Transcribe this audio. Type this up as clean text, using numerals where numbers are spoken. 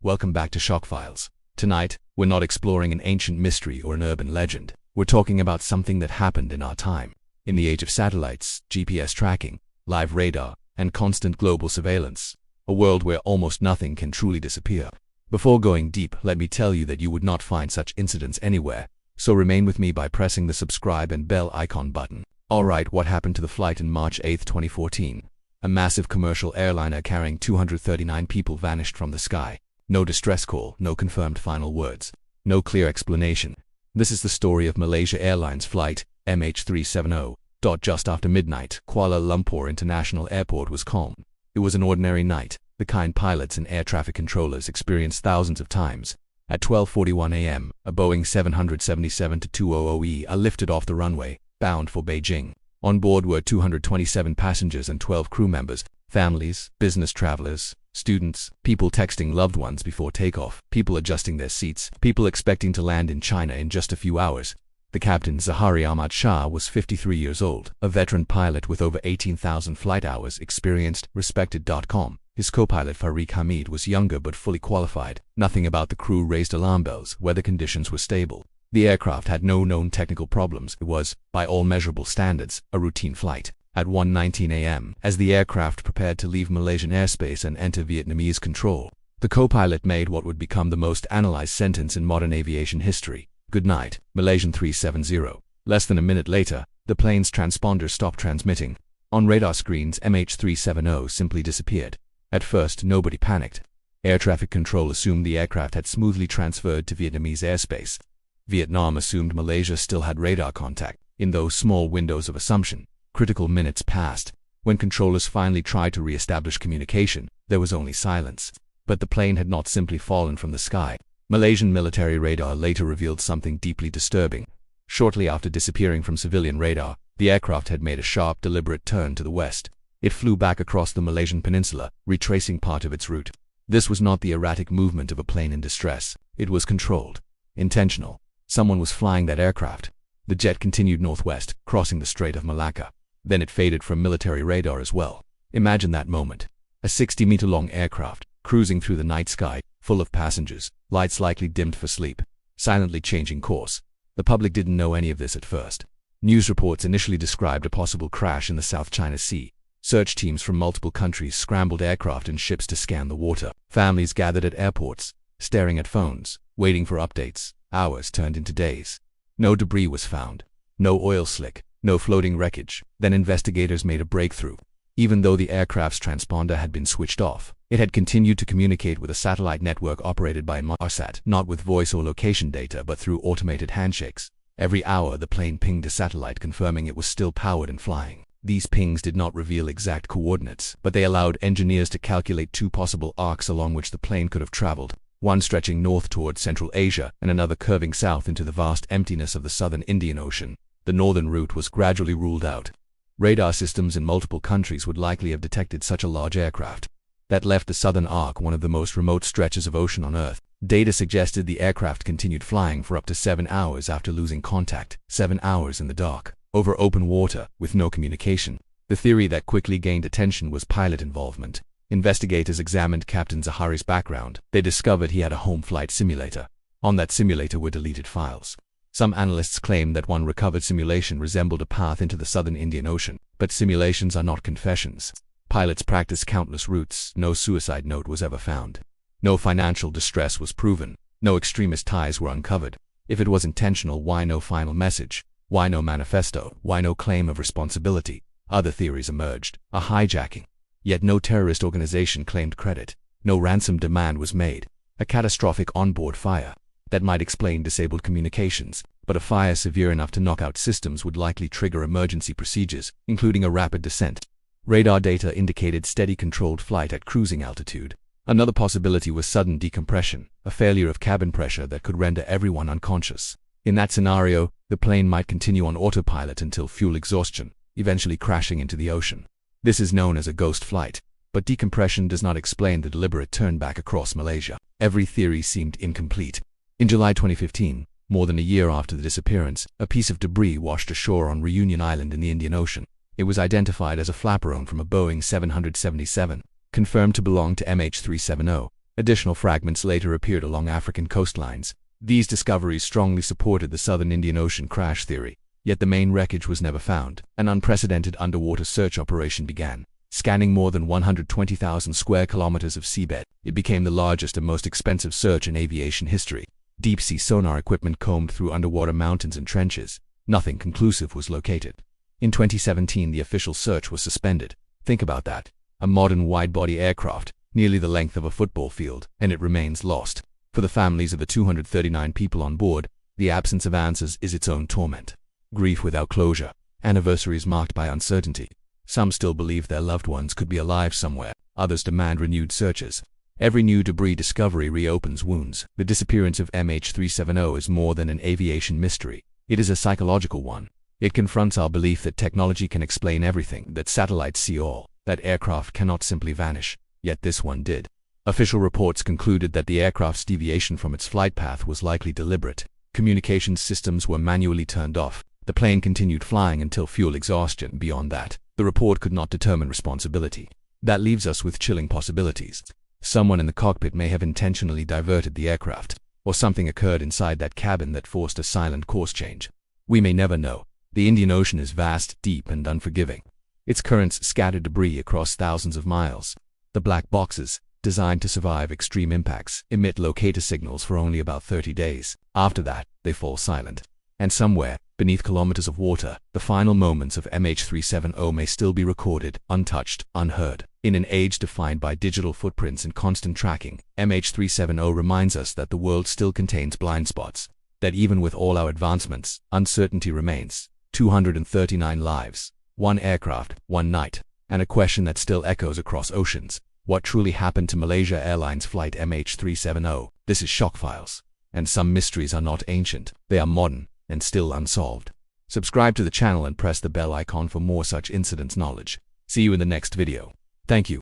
welcome back to Shock Files. Tonight, we're not exploring an ancient mystery or an urban legend. We're talking about something that happened in our time. In the age of satellites, GPS tracking, live radar, and constant global surveillance. A world where almost nothing can truly disappear. Before going deep, let me tell you that you would not find such incidents anywhere. So remain with me by pressing the subscribe and bell icon button. Alright, what happened to the flight in March 8, 2014? A massive commercial airliner carrying 239 people vanished from the sky. No distress call, no confirmed final words, no clear explanation. This is the story of Malaysia Airlines Flight MH370. Just after midnight, Kuala Lumpur International Airport was calm. It was an ordinary night, the kind pilots and air traffic controllers experienced thousands of times. At 12:41 a.m., a Boeing 777-200E lifted off the runway, bound for Beijing. On board were 227 passengers and 12 crew members, families, business travelers, students, people texting loved ones before takeoff, people adjusting their seats, people expecting to land in China in just a few hours. The captain, Zahari Ahmad Shah, was 53 years old, a veteran pilot with over 18,000 flight hours, experienced, respected.com. His co-pilot Farid Hamid was younger but fully qualified. Nothing about the crew raised alarm bells. Weather conditions were stable. The aircraft had no known technical problems. It was, by all measurable standards, a routine flight. At 1:19 a.m., as the aircraft prepared to leave Malaysian airspace and enter Vietnamese control, the co-pilot made what would become the most analyzed sentence in modern aviation history. "Good night, Malaysian 370. Less than a minute later, the plane's transponder stopped transmitting. On radar screens, MH370 simply disappeared. At first, nobody panicked. Air traffic control assumed the aircraft had smoothly transferred to Vietnamese airspace. Vietnam assumed Malaysia still had radar contact. In those small windows of assumption, critical minutes passed. When controllers finally tried to re-establish communication, there was only silence. But the plane had not simply fallen from the sky. Malaysian military radar later revealed something deeply disturbing. Shortly after disappearing from civilian radar, the aircraft had made a sharp, deliberate turn to the west. It flew back across the Malaysian peninsula, retracing part of its route. This was not the erratic movement of a plane in distress. It was controlled, intentional. Someone was flying that aircraft. The jet continued northwest, crossing the Strait of Malacca. Then it faded from military radar as well. Imagine that moment. A 60-meter-long aircraft, cruising through the night sky, full of passengers, lights likely dimmed for sleep, silently changing course. The public didn't know any of this at first. News reports initially described a possible crash in the South China Sea. Search teams from multiple countries scrambled aircraft and ships to scan the water. Families gathered at airports, staring at phones, waiting for updates. Hours turned into days. No debris was found. No oil slick. No floating wreckage. Then investigators made a breakthrough. Even though the aircraft's transponder had been switched off, it had continued to communicate with a satellite network operated by Inmarsat, not with voice or location data but through automated handshakes. Every hour the plane pinged a satellite confirming it was still powered and flying. These pings did not reveal exact coordinates, but they allowed engineers to calculate two possible arcs along which the plane could have traveled, one stretching north toward Central Asia and another curving south into the vast emptiness of the southern Indian Ocean. The northern route was gradually ruled out. Radar systems in multiple countries would likely have detected such a large aircraft. That left the southern arc one of the most remote stretches of ocean on Earth. Data suggested the aircraft continued flying for up to 7 hours after losing contact, 7 hours in the dark, over open water, with no communication. The theory that quickly gained attention was pilot involvement. Investigators examined Captain Zahari's background. They discovered he had a home flight simulator. On that simulator were deleted files. Some analysts claimed that one recovered simulation resembled a path into the southern Indian Ocean, but simulations are not confessions. Pilots practiced countless routes. No suicide note was ever found. No financial distress was proven. No extremist ties were uncovered. If it was intentional, why no final message? Why no manifesto? Why no claim of responsibility? Other theories emerged. A hijacking. Yet no terrorist organization claimed credit. No ransom demand was made. A catastrophic onboard fire. That might explain disabled communications, but a fire severe enough to knock out systems would likely trigger emergency procedures, including a rapid descent. Radar data indicated steady controlled flight at cruising altitude. Another possibility was sudden decompression, a failure of cabin pressure that could render everyone unconscious. In that scenario, the plane might continue on autopilot until fuel exhaustion, eventually crashing into the ocean. This is known as a ghost flight, but decompression does not explain the deliberate turn back across Malaysia. Every theory seemed incomplete. In July 2015, more than a year after the disappearance, a piece of debris washed ashore on Reunion Island in the Indian Ocean. It was identified as a flaperon from a Boeing 777, confirmed to belong to MH370. Additional fragments later appeared along African coastlines. These discoveries strongly supported the southern Indian Ocean crash theory, yet the main wreckage was never found. An unprecedented underwater search operation began. Scanning more than 120,000 square kilometers of seabed, it became the largest and most expensive search in aviation history. Deep-sea sonar equipment combed through underwater mountains and trenches. Nothing conclusive was located. In 2017, the official search was suspended. Think about that. A modern wide-body aircraft, nearly the length of a football field, and it remains lost. For the families of the 239 people on board, the absence of answers is its own torment. Grief without closure. Anniversaries marked by uncertainty. Some still believe their loved ones could be alive somewhere. Others demand renewed searches. Every new debris discovery reopens wounds. The disappearance of MH370 is more than an aviation mystery. It is a psychological one. It confronts our belief that technology can explain everything, that satellites see all, that aircraft cannot simply vanish. Yet this one did. Official reports concluded that the aircraft's deviation from its flight path was likely deliberate. Communications systems were manually turned off. The plane continued flying until fuel exhaustion. Beyond that, the report could not determine responsibility. That leaves us with chilling possibilities. Someone in the cockpit may have intentionally diverted the aircraft, or something occurred inside that cabin that forced a silent course change. We may never know. The Indian Ocean is vast, deep, and unforgiving. Its currents scatter debris across thousands of miles. The black boxes, designed to survive extreme impacts, emit locator signals for only about 30 days. After that, they fall silent. And somewhere, beneath kilometers of water, the final moments of MH370 may still be recorded, untouched, unheard. In an age defined by digital footprints and constant tracking, MH370 reminds us that the world still contains blind spots, that even with all our advancements, uncertainty remains. 239 lives, one aircraft, one night, and a question that still echoes across oceans. What truly happened to Malaysia Airlines Flight MH370? This is Shock Files. And some mysteries are not ancient, they are modern and still unsolved. Subscribe to the channel and press the bell icon for more such incidents knowledge. See you in the next video. Thank you.